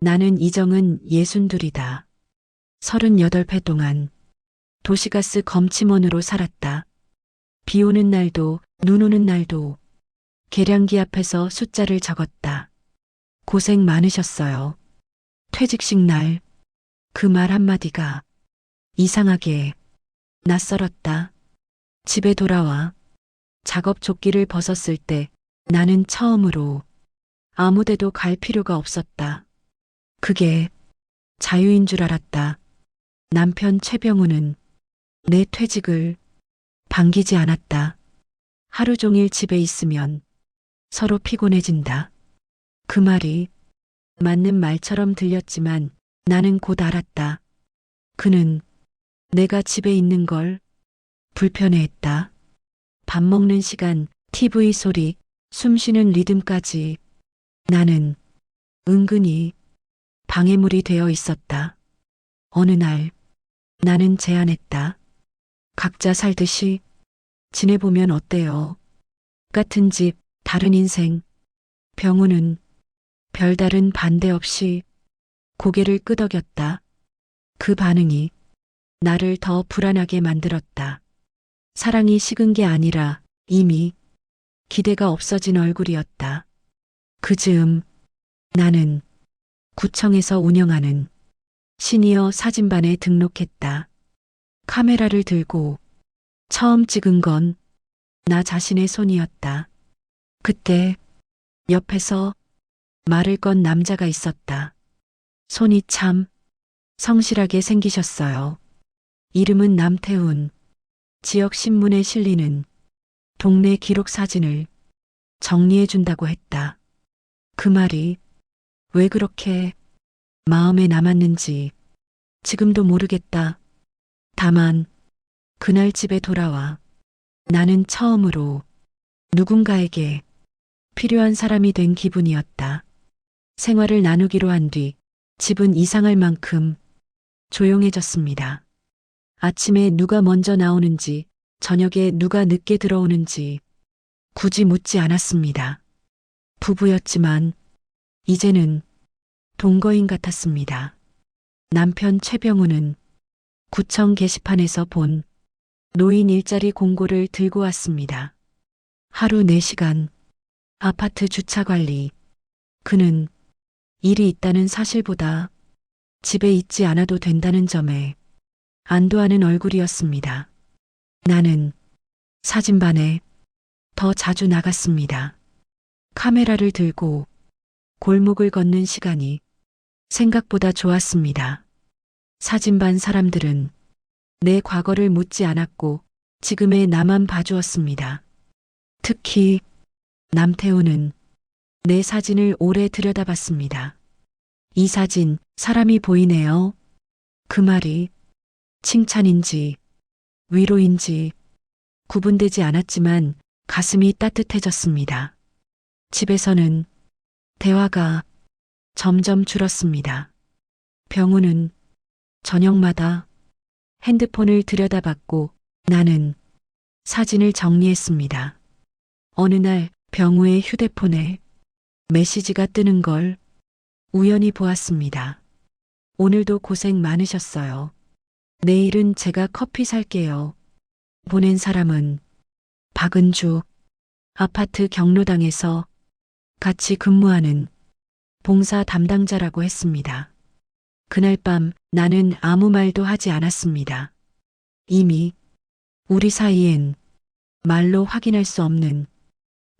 나는 이정은 62이다. 38회 동안 도시가스 검침원으로 살았다. 비 오는 날도 눈 오는 날도 계량기 앞에서 숫자를 적었다. 고생 많으셨어요. 퇴직식 날 그 말 한마디가 이상하게 낯설었다. 집에 돌아와 작업 조끼를 벗었을 때 나는 처음으로 아무데도 갈 필요가 없었다. 그게 자유인 줄 알았다. 남편 최병우는 내 퇴직을 반기지 않았다. 하루 종일 집에 있으면 서로 피곤해진다. 그 말이 맞는 말처럼 들렸지만 나는 곧 알았다. 그는 내가 집에 있는 걸 불편해했다. 밥 먹는 시간, TV 소리, 숨 쉬는 리듬까지 나는 은근히 방해물이 되어 있었다. 어느 날 나는 제안했다. 각자 살듯이 지내보면 어때요? 같은 집, 다른 인생. 병우는 별다른 반대 없이 고개를 끄덕였다. 그 반응이 나를 더 불안하게 만들었다. 사랑이 식은 게 아니라 이미 기대가 없어진 얼굴이었다. 그 즈음 나는 구청에서 운영하는 시니어 사진반에 등록했다. 카메라를 들고 처음 찍은 건 나 자신의 손이었다. 그때 옆에서 말을 건 남자가 있었다. 손이 참 성실하게 생기셨어요. 이름은 남태훈. 지역 신문에 실리는 동네 기록 사진을 정리해 준다고 했다. 그 말이 왜 그렇게 마음에 남았는지 지금도 모르겠다. 다만 그날 집에 돌아와 나는 처음으로 누군가에게 필요한 사람이 된 기분이었다. 생활을 나누기로 한 뒤 집은 이상할 만큼 조용해졌습니다. 아침에 누가 먼저 나오는지, 저녁에 누가 늦게 들어오는지 굳이 묻지 않았습니다. 부부였지만 이제는 동거인 같았습니다. 남편 최병우는 구청 게시판에서 본 노인 일자리 공고를 들고 왔습니다. 하루 4시간 아파트 주차 관리. 그는 일이 있다는 사실보다 집에 있지 않아도 된다는 점에 안도하는 얼굴이었습니다. 나는 사진반에 더 자주 나갔습니다. 카메라를 들고 골목을 걷는 시간이 생각보다 좋았습니다. 사진반 사람들은 내 과거를 묻지 않았고 지금의 나만 봐주었습니다. 특히 남태우는 내 사진을 오래 들여다봤습니다. 이 사진 사람이 보이네요. 그 말이 칭찬인지 위로인지 구분되지 않았지만 가슴이 따뜻해졌습니다. 집에서는 대화가 점점 줄었습니다. 병우는 저녁마다 핸드폰을 들여다봤고 나는 사진을 정리했습니다. 어느 날 병우의 휴대폰에 메시지가 뜨는 걸 우연히 보았습니다. 오늘도 고생 많으셨어요. 내일은 제가 커피 살게요. 보낸 사람은 박은주. 아파트 경로당에서 같이 근무하는 봉사 담당자라고 했습니다. 그날 밤 나는 아무 말도 하지 않았습니다. 이미 우리 사이엔 말로 확인할 수 없는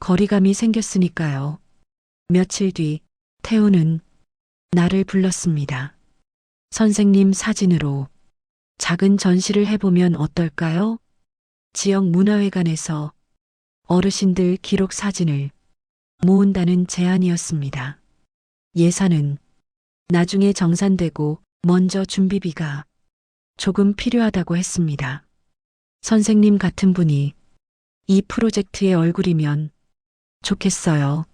거리감이 생겼으니까요. 며칠 뒤 태우는 나를 불렀습니다. 선생님 사진으로 작은 전시를 해보면 어떨까요? 지역 문화회관에서 어르신들 기록 사진을 모은다는 제안이었습니다. 예산은 나중에 정산되고 먼저 준비비가 조금 필요하다고 했습니다. 선생님 같은 분이 이 프로젝트의 얼굴이면 좋겠어요.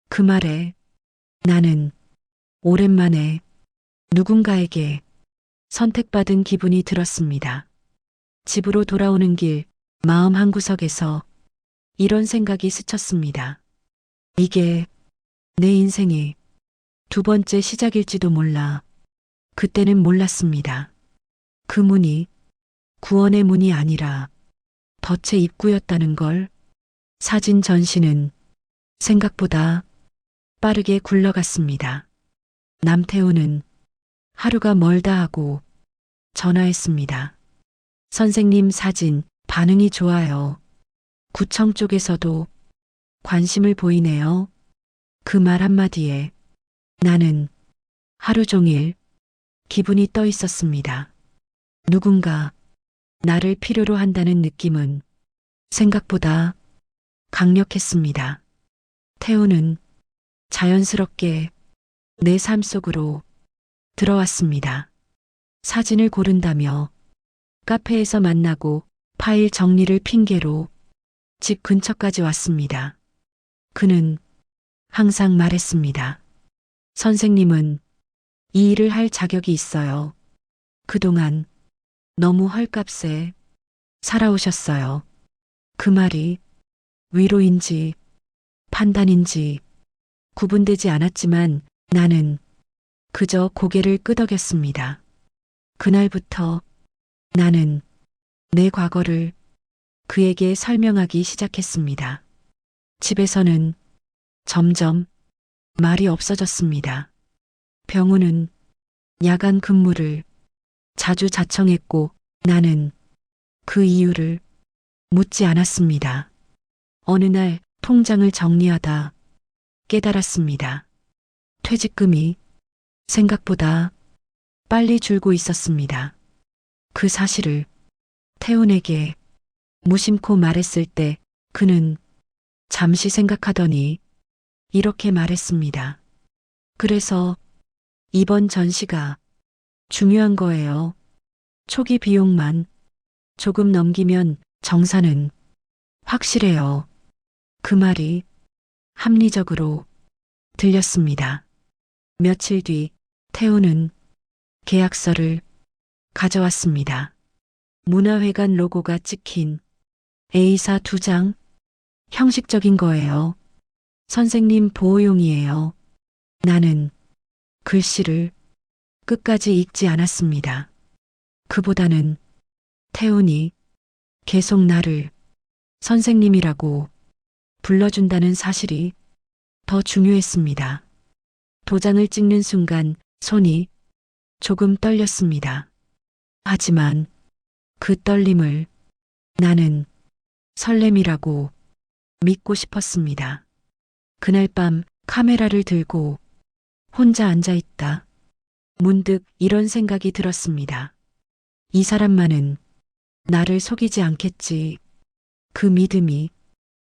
그 말에 나는 오랜만에 누군가에게 선택받은 기분이 들었습니다. 집으로 돌아오는 길 마음 한구석에서 이런 생각이 스쳤습니다. 이게 내 인생의 두 번째 시작일지도 몰라. 그때는 몰랐습니다. 그 문이 구원의 문이 아니라 덫의 입구였다는 걸. 사진 전시는 생각보다 빠르게 굴러갔습니다. 남태우는 하루가 멀다 하고 전화했습니다. 선생님 사진 반응이 좋아요. 구청 쪽에서도 관심을 보이네요. 그 말 한마디에 나는 하루 종일 기분이 떠 있었습니다. 누군가 나를 필요로 한다는 느낌은 생각보다 강력했습니다. 태우는 자연스럽게 내 삶 속으로 들어왔습니다. 사진을 고른다며 카페에서 만나고 파일 정리를 핑계로 집 근처까지 왔습니다. 그는 항상 말했습니다. 선생님은 이 일을 할 자격이 있어요. 그동안 너무 헐값에 살아오셨어요. 그 말이 위로인지 판단인지 구분되지 않았지만 나는 그저 고개를 끄덕였습니다. 그날부터 나는 내 과거를 그에게 설명하기 시작했습니다. 집에서는 점점 말이 없어졌습니다. 병우는 야간 근무를 자주 자청했고 나는 그 이유를 묻지 않았습니다. 어느 날 통장을 정리하다 깨달았습니다. 퇴직금이 생각보다 빨리 줄고 있었습니다. 그 사실을 태훈에게 무심코 말했을 때 그는 잠시 생각하더니 이렇게 말했습니다. 그래서 이번 전시가 중요한 거예요. 초기 비용만 조금 넘기면 정산은 확실해요. 그 말이 합리적으로 들렸습니다. 며칠 뒤 태우는 계약서를 가져왔습니다. 문화회관 로고가 찍힌 A사 2장. 형식적인 거예요. 선생님 보호용이에요. 나는 글씨를 끝까지 읽지 않았습니다. 그보다는 태훈이 계속 나를 선생님이라고 불러준다는 사실이 더 중요했습니다. 도장을 찍는 순간 손이 조금 떨렸습니다. 하지만 그 떨림을 나는 설렘이라고 믿고 싶었습니다. 그날 밤 카메라를 들고 혼자 앉아 있다. 문득 이런 생각이 들었습니다. 이 사람만은 나를 속이지 않겠지. 그 믿음이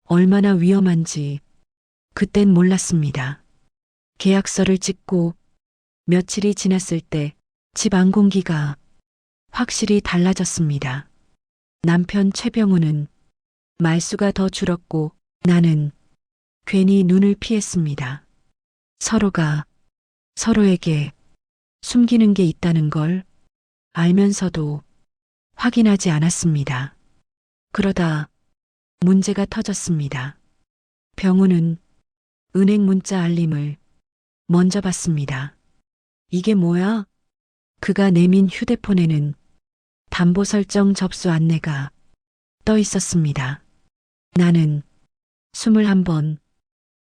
얼마나 위험한지 그땐 몰랐습니다. 계약서를 찍고 며칠이 지났을 때 집 안 공기가 확실히 달라졌습니다. 남편 최병우는 말수가 더 줄었고 나는 괜히 눈을 피했습니다. 서로가 서로에게 숨기는 게 있다는 걸 알면서도 확인하지 않았습니다. 그러다 문제가 터졌습니다. 병우는 은행 문자 알림을 먼저 받습니다. 이게 뭐야? 그가 내민 휴대폰에는 담보 설정 접수 안내가 떠 있었습니다. 나는 숨을 한번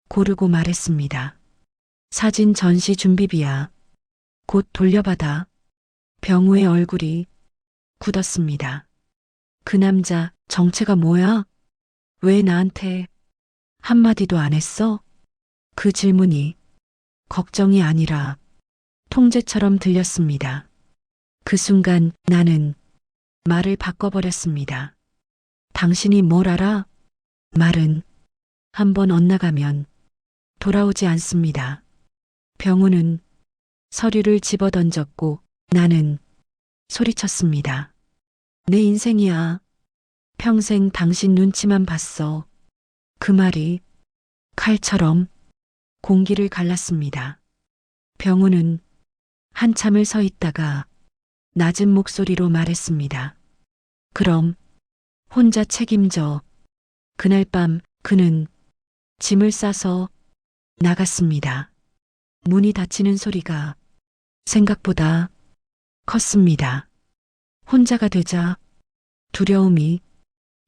고르고 말했습니다. 사진 전시 준비비야. 곧 돌려받아. 병우의 얼굴이 굳었습니다. 그 남자 정체가 뭐야? 왜 나한테 한마디도 안 했어? 그 질문이 걱정이 아니라 통제처럼 들렸습니다. 그 순간 나는 말을 바꿔버렸습니다. 당신이 뭘 알아? 말은 한번 엇나가면 돌아오지 않습니다. 병우는 서류를 집어던졌고 나는 소리쳤습니다. 내 인생이야. 평생 당신 눈치만 봤어. 그 말이 칼처럼 공기를 갈랐습니다. 병우는 한참을 서 있다가 낮은 목소리로 말했습니다. 그럼 혼자 책임져. 그날 밤 그는 짐을 싸서 나갔습니다. 문이 닫히는 소리가 생각보다 컸습니다. 혼자가 되자 두려움이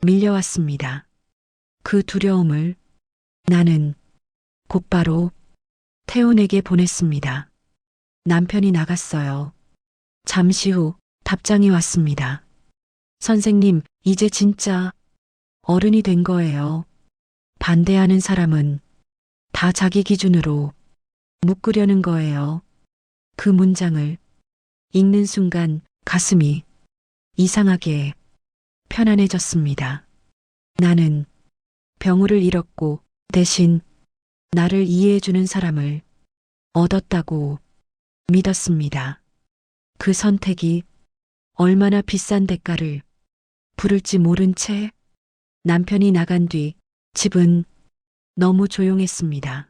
밀려왔습니다. 그 두려움을 나는 곧바로 태훈에게 보냈습니다. 남편이 나갔어요. 잠시 후 답장이 왔습니다. 선생님, 이제 진짜 어른이 된 거예요. 반대하는 사람은 다 자기 기준으로 묶으려는 거예요. 그 문장을 읽는 순간 가슴이 이상하게 편안해졌습니다. 나는 병우를 잃었고 대신 나를 이해해주는 사람을 얻었다고 믿었습니다. 그 선택이 얼마나 비싼 대가를 부를지 모른 채 남편이 나간 뒤 집은 너무 조용했습니다.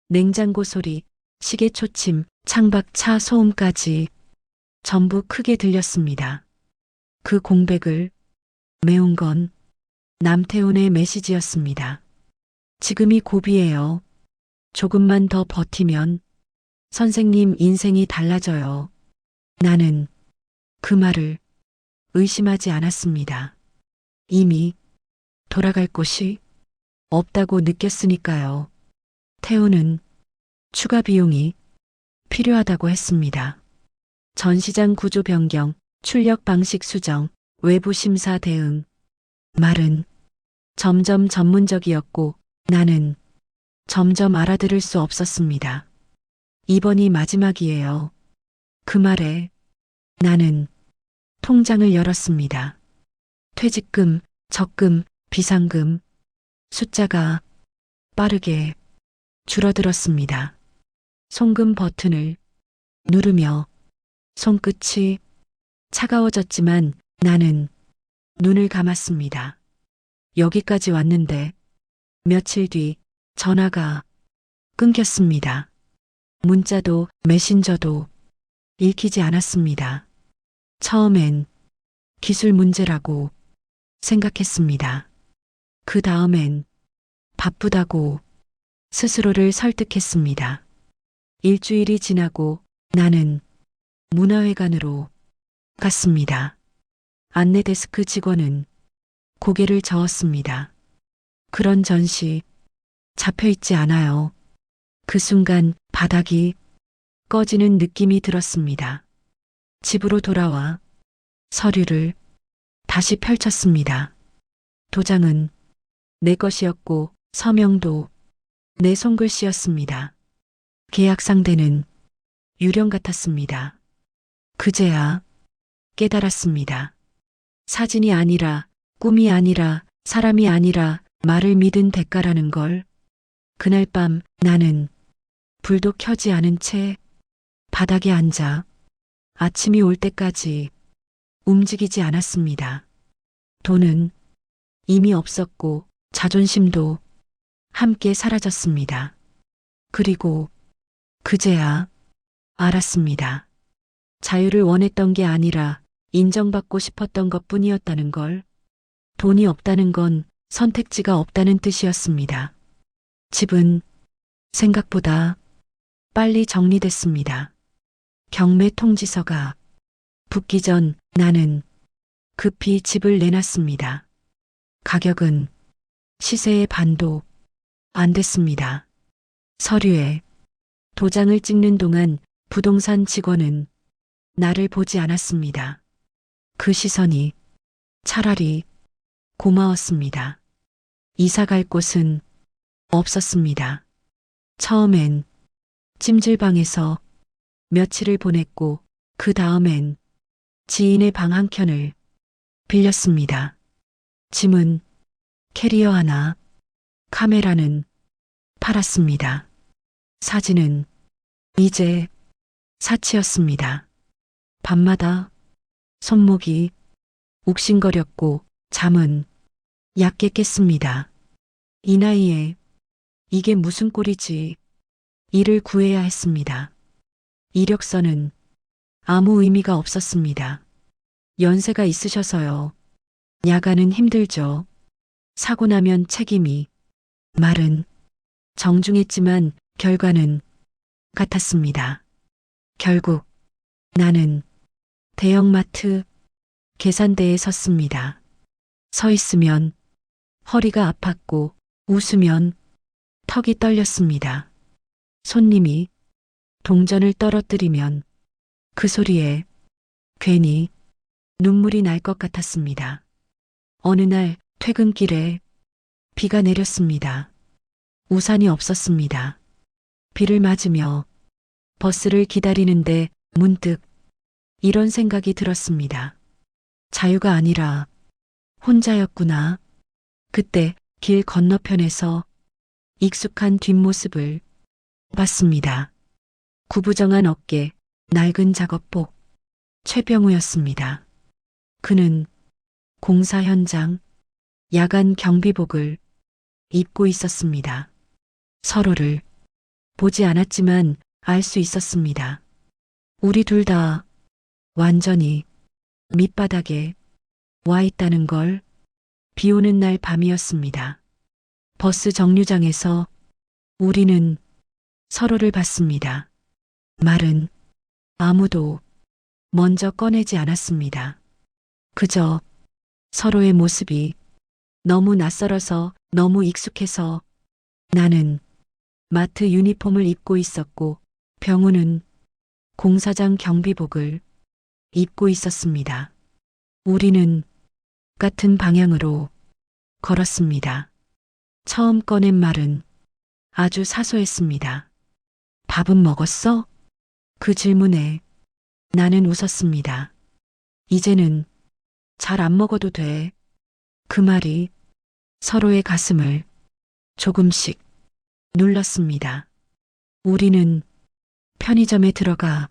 냉장고 소리, 시계 초침, 창밖 차 소음까지 전부 크게 들렸습니다. 그 공백을 메운 건 남태훈의 메시지였습니다. 지금이 고비예요. 조금만 더 버티면 선생님 인생이 달라져요. 나는 그 말을 의심하지 않았습니다. 이미 돌아갈 곳이 없다고 느꼈으니까요. 태훈은 추가 비용이 필요하다고 했습니다. 전시장 구조 변경, 출력 방식 수정, 외부 심사 대응. 말은 점점 전문적이었고 나는 점점 알아들을 수 없었습니다. 이번이 마지막이에요. 그 말에 나는 통장을 열었습니다. 퇴직금, 적금, 비상금, 숫자가 빠르게 줄어들었습니다. 송금 버튼을 누르며 손끝이 차가워졌지만 나는 눈을 감았습니다. 여기까지 왔는데 며칠 뒤 전화가 끊겼습니다. 문자도 메신저도 읽히지 않았습니다. 처음엔 기술 문제라고 생각했습니다. 그 다음엔 바쁘다고 스스로를 설득했습니다. 일주일이 지나고 나는 문화회관으로 갔습니다. 안내 데스크 직원은 고개를 저었습니다. 그런 전시 잡혀있지 않아요. 그 순간 바닥이 꺼지는 느낌이 들었습니다. 집으로 돌아와 서류를 다시 펼쳤습니다. 도장은 내 것이었고 서명도 내 손글씨였습니다. 계약 상대는 유령 같았습니다. 그제야 깨달았습니다. 사진이 아니라 꿈이 아니라 사람이 아니라 말을 믿은 대가라는 걸. 그날 밤 나는 불도 켜지 않은 채 바닥에 앉아 아침이 올 때까지 움직이지 않았습니다. 돈은 이미 없었고 자존심도 함께 사라졌습니다. 그리고 그제야 알았습니다. 자유를 원했던 게 아니라 인정받고 싶었던 것뿐이었다는 걸. 돈이 없다는 건 선택지가 없다는 뜻이었습니다. 집은 생각보다 빨리 정리됐습니다. 경매 통지서가 붙기 전 나는 급히 집을 내놨습니다. 가격은 시세의 반도 안 됐습니다. 서류에 도장을 찍는 동안 부동산 직원은 나를 보지 않았습니다. 그 시선이 차라리 고마웠습니다. 이사 갈 곳은 없었습니다. 처음엔 찜질방에서 며칠을 보냈고 그 다음엔 지인의 방 한 켠을 빌렸습니다. 짐은 캐리어 하나, 카메라는 팔았습니다. 사진은 이제 사치였습니다. 밤마다 손목이 욱신거렸고 잠은 얕게 깼습니다. 이 나이에 이게 무슨 꼴이지. 일을 구해야 했습니다. 이력서는 아무 의미가 없었습니다. 연세가 있으셔서요. 야간은 힘들죠. 사고 나면 책임이. 말은 정중했지만 결과는 같았습니다. 결국 나는 대형마트 계산대에 섰습니다. 서 있으면 허리가 아팠고 웃으면 턱이 떨렸습니다. 손님이 동전을 떨어뜨리면 그 소리에 괜히 눈물이 날 것 같았습니다. 어느 날 퇴근길에 비가 내렸습니다. 우산이 없었습니다. 비를 맞으며 버스를 기다리는데 문득 이런 생각이 들었습니다. 자유가 아니라 혼자였구나. 그때 길 건너편에서 익숙한 뒷모습을 봤습니다. 구부정한 어깨, 낡은 작업복, 최병우였습니다. 그는 공사 현장, 야간 경비복을 입고 있었습니다. 서로를 보지 않았지만 알 수 있었습니다. 우리 둘 다 완전히 밑바닥에 와 있다는 걸. 비 오는 날 밤이었습니다. 버스 정류장에서 우리는 서로를 봤습니다. 말은 아무도 먼저 꺼내지 않았습니다. 그저 서로의 모습이 너무 낯설어서 너무 익숙해서. 나는 마트 유니폼을 입고 있었고 병우는 공사장 경비복을 입고 있었습니다. 우리는 같은 방향으로 걸었습니다. 처음 꺼낸 말은 아주 사소했습니다. 밥은 먹었어? 그 질문에 나는 웃었습니다. 이제는 잘 안 먹어도 돼. 그 말이 서로의 가슴을 조금씩 눌렀습니다. 우리는 편의점에 들어가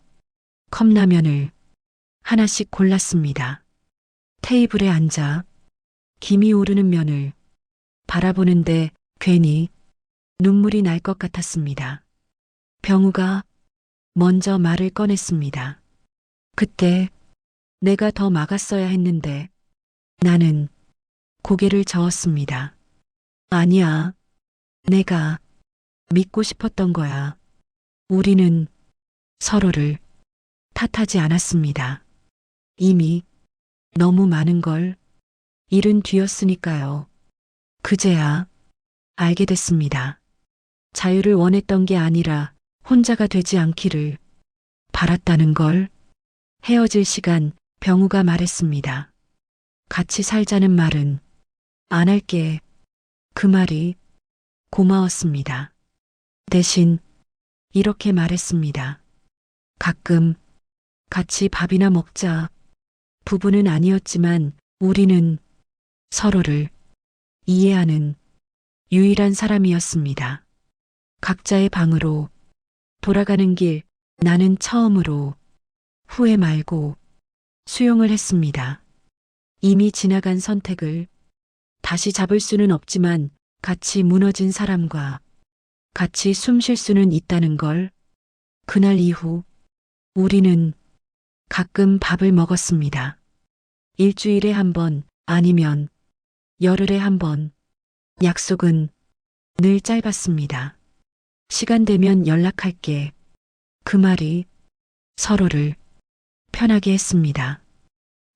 컵라면을 하나씩 골랐습니다. 테이블에 앉아 김이 오르는 면을 바라보는데 괜히 눈물이 날 것 같았습니다. 병우가 먼저 말을 꺼냈습니다. 그때 내가 더 막았어야 했는데. 나는 고개를 저었습니다. 아니야. 내가 믿고 싶었던 거야. 우리는 서로를 탓하지 않았습니다. 이미 너무 많은 걸 잃은 뒤였으니까요. 그제야 알게 됐습니다. 자유를 원했던 게 아니라 혼자가 되지 않기를 바랐다는 걸. 헤어질 시간 병우가 말했습니다. 같이 살자는 말은 안 할게. 그 말이 고마웠습니다. 대신 이렇게 말했습니다. 가끔 같이 밥이나 먹자. 부부는 아니었지만 우리는 서로를 이해하는 유일한 사람이었습니다. 각자의 방으로 돌아가는 길. 나는 처음으로 후회 말고 수용을 했습니다. 이미 지나간 선택을 다시 잡을 수는 없지만 같이 무너진 사람과 같이 숨 쉴 수는 있다는 걸. 그날 이후 우리는 가끔 밥을 먹었습니다. 일주일에 한 번, 아니면 열흘에 한 번. 약속은 늘 짧았습니다. 시간 되면 연락할게. 그 말이 서로를 편하게 했습니다.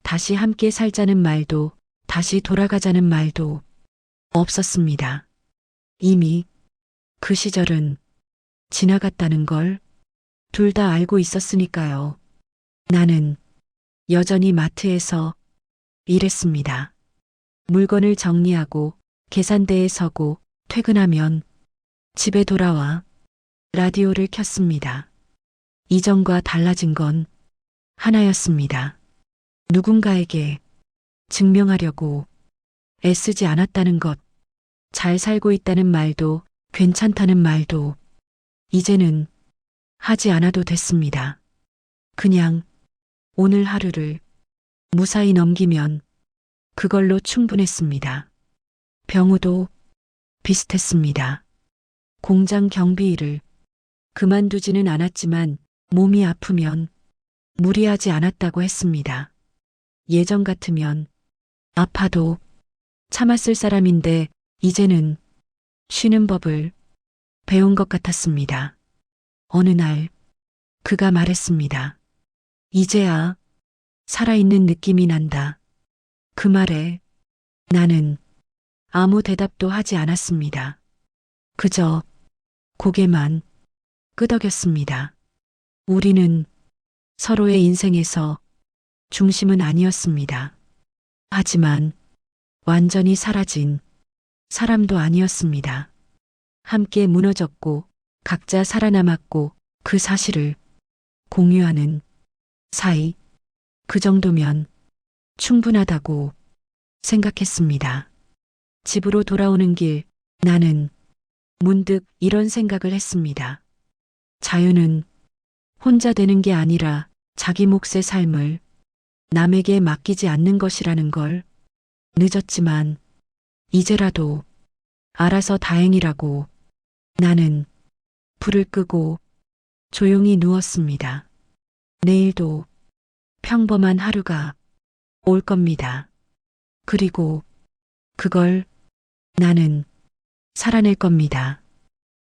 다시 함께 살자는 말도, 다시 돌아가자는 말도 없었습니다. 이미 그 시절은 지나갔다는 걸 둘 다 알고 있었으니까요. 나는 여전히 마트에서 일했습니다. 물건을 정리하고 계산대에 서고 퇴근하면 집에 돌아와 라디오를 켰습니다. 이전과 달라진 건 하나였습니다. 누군가에게 증명하려고 애쓰지 않았다는 것. 잘 살고 있다는 말도, 괜찮다는 말도 이제는 하지 않아도 됐습니다. 그냥 오늘 하루를 무사히 넘기면 그걸로 충분했습니다. 병우도 비슷했습니다. 공장 경비 일을 그만두지는 않았지만 몸이 아프면 무리하지 않았다고 했습니다. 예전 같으면 아파도 참았을 사람인데 이제는 쉬는 법을 배운 것 같았습니다. 어느 날 그가 말했습니다. 이제야 살아있는 느낌이 난다. 그 말에 나는 아무 대답도 하지 않았습니다. 그저 고개만 끄덕였습니다. 우리는 서로의 인생에서 중심은 아니었습니다. 하지만 완전히 사라진 사람도 아니었습니다. 함께 무너졌고 각자 살아남았고 그 사실을 공유하는 사이, 그 정도면 충분하다고 생각했습니다. 집으로 돌아오는 길 나는 문득 이런 생각을 했습니다. 자유는 혼자 되는 게 아니라 자기 몫의 삶을 남에게 맡기지 않는 것이라는 걸. 늦었지만 이제라도 알아서 다행이라고. 나는 불을 끄고 조용히 누웠습니다. 내일도 평범한 하루가 올 겁니다. 그리고 그걸 나는 살아낼 겁니다.